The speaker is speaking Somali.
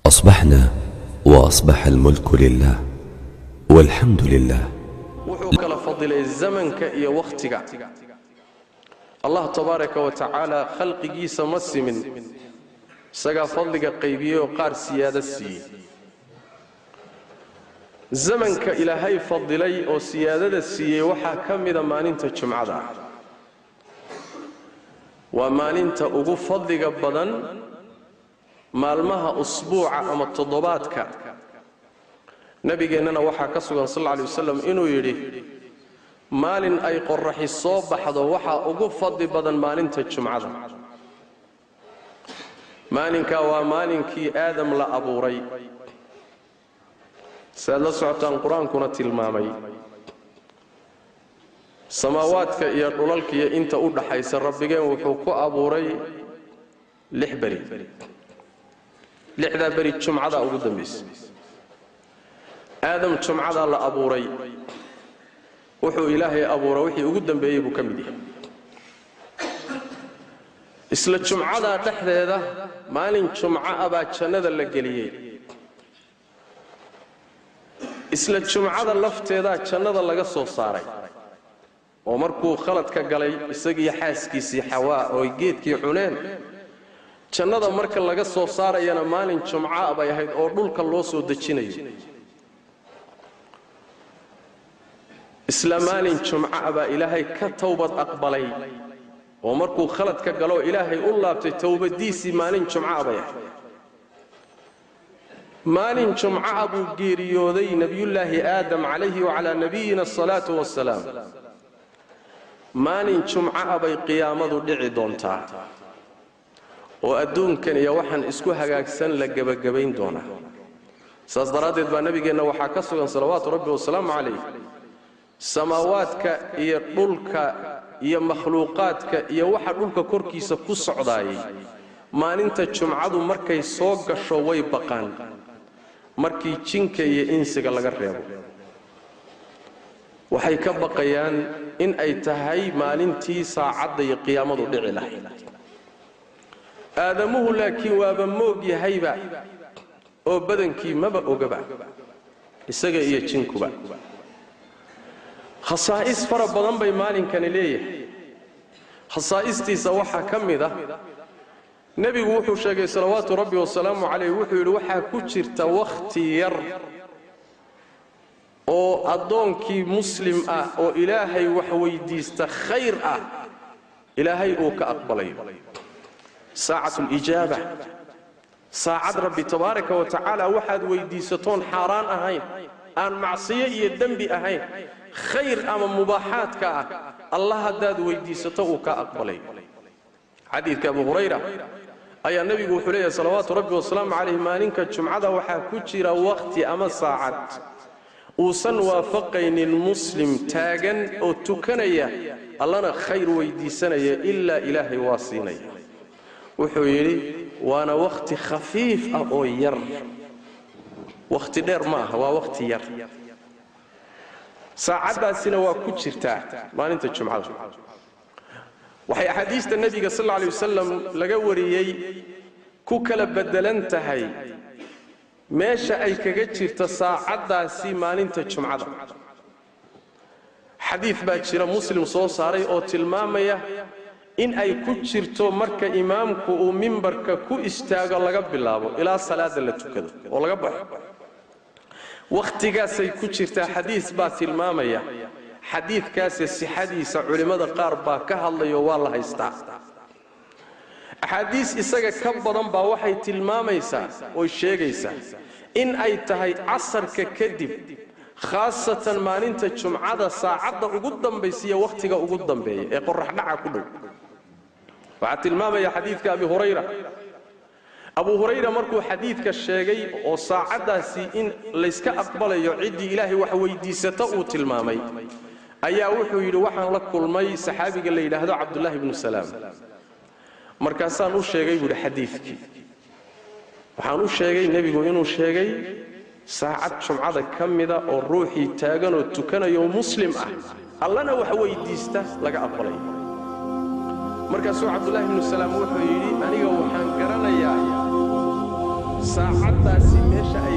أصبحنا وأصبح الملك لله والحمد لله. وحوك لفضل الزمن كأي وقتك الله تبارك وتعالى خلق جيس مسم سقى فضلك قيبيه وقار سيادة السي زمن كإلهي فضلي أو سيادة السي وحا كمدا ما ننت جمعة وما ننت أقو فضلك بدن maalmaha usbuuca ama toddobaadka nabigeennana waxa ka sugan sallallahu alayhi wasallam inuu yiri maalin ay qorraxi soo baxdo waxa ugu fadli badan maalinta jumcada maalinka waa maalinkii aadam la abuuray saada socotaan quraankuna tilmaamay samaawaadka iyo dhulalka iyo inta u dhaxaysa rabbigeen wuxuu ku abuuray 6 bari لحدا بري الجمعة أو دميس آدم الجمعة لا أبوري وحو إلهي أبوري وحي أقدم بيبو كمدي إسلا الجمعة لحدا هذا مالين الجمعة أبا تشند اللقليين إسلا الجمعة لفت هذا تشند اللقصو صاري ومركو خلط كقلي إساقي حاسكي سي حواء ويقيد كي حنين jannada marka laga soo saarayana maalin jumca bay ahayd oo dhulka loo soo dajinayo islaamaan jumca baa ilaahay ka tawbad aqbalay oo markuu khalad ka galo ilaahay u laabtay tawbadiisi maalin jumca bay ahayd maalin jumca buu geeriyooday nabiyullaahi aadam calayhi wa ala nabiyina salaatu wassalaam maalin jumca bay qiyaamadu dhici doontaa oo adduunkan iyo waxan isku hagaagsan la gabagabayn doona saas daraadeed baa nabigeena waxa ka sugan salawaatu rabbi wa salaamu calayhi samaawaadka iyo dhulka iyo makhluuqaadka iyo waxa dhulka korkiisa ku socdaayay maalinta jumcadu markay soo gasho way baqaan markii jinka iyo insiga laga reebo waxay ka baqayaan in ay tahay maalintii saacadda iyo qiyaamadu dhici lahayd آدمه لكن وابموج يهيبا أو بدنكي مبا أوجبا السجى يجنكبا خصائص فرب بدن بيمان كان ليه خصائص تسوحها كم ذا نبي وحو شاقي صلوات ربي والسلام عليه وحو الوحى كتير توختير أو أدونكي مسلم أو إلهي وحوي ديست خير إلهي أو كأقبلي ساعة الإجابة ساعة ربي تبارك وتعالى واحد ويديستون حاران أهين أن معصية يدنب أهين خير أما مباحات الله داد ويديستو كأقبلي حديث كأبو هريرة أي النبي وحليه صلوات ربي والسلام عليه مالك الجمعة وحا كتير وقت أما ساعة وسن وافقين المسلم تاغن أو تكنيا الله خير ويديسنيا إلا إلهي واصينيا وحويري وانا وقت خفيف او ير وقت دير ما هو وقت ير ساعه سنه وكجرتا ما انت الجمعه وحي حديث النبي صلى الله عليه وسلم لغا وريي كو كلا بدلنتahay meesha ay kaga jirto saacadaasi maalinta jumcada xadiis baa jira muslim soo saaray oo tilmaamaya in ay ku jirto marka imaamku uu minbarka ku istaago laga bilaabo ilaa salaada la tukado oo laga baxo waqtigaas ay ku jirta xadiis baa tilmaamaya xadiiskaas sixadiisa culimada qaar baa ka hadlayo waa la haystaa xadiis isaga ka badan baa waxay tilmaamaysaa oo sheegaysaa in ay tahay casarka kadib khaasatan maalinta jumcada saacada ugu dambaysiya waqtiga ugu dambeeya ee qorrax dhaca ku dhow وعد الماما يا حديث أبي هريرة أبو هريرة مركو حديث كالشيغي وصاعدها سيئن ليسك أقبل يعدي إلهي وحوي دي ستأوت المامي أيا وحو يلوحن لك كل مي سحابي قال لي هذا عبد الله بن السلام مركزان الشيغي يقول حديثك وحانو الشيغي النبي يقول إنو الشيغي ساعد شمعة كمدة والروحي تاغن وتكن يوم مسلم الله أنا وحوي دي ستا لك أقبلي markaasuu Abdullah ibn Salam wuxuu yiri aniga waxaan garanayaa saacaddaasi meesha ay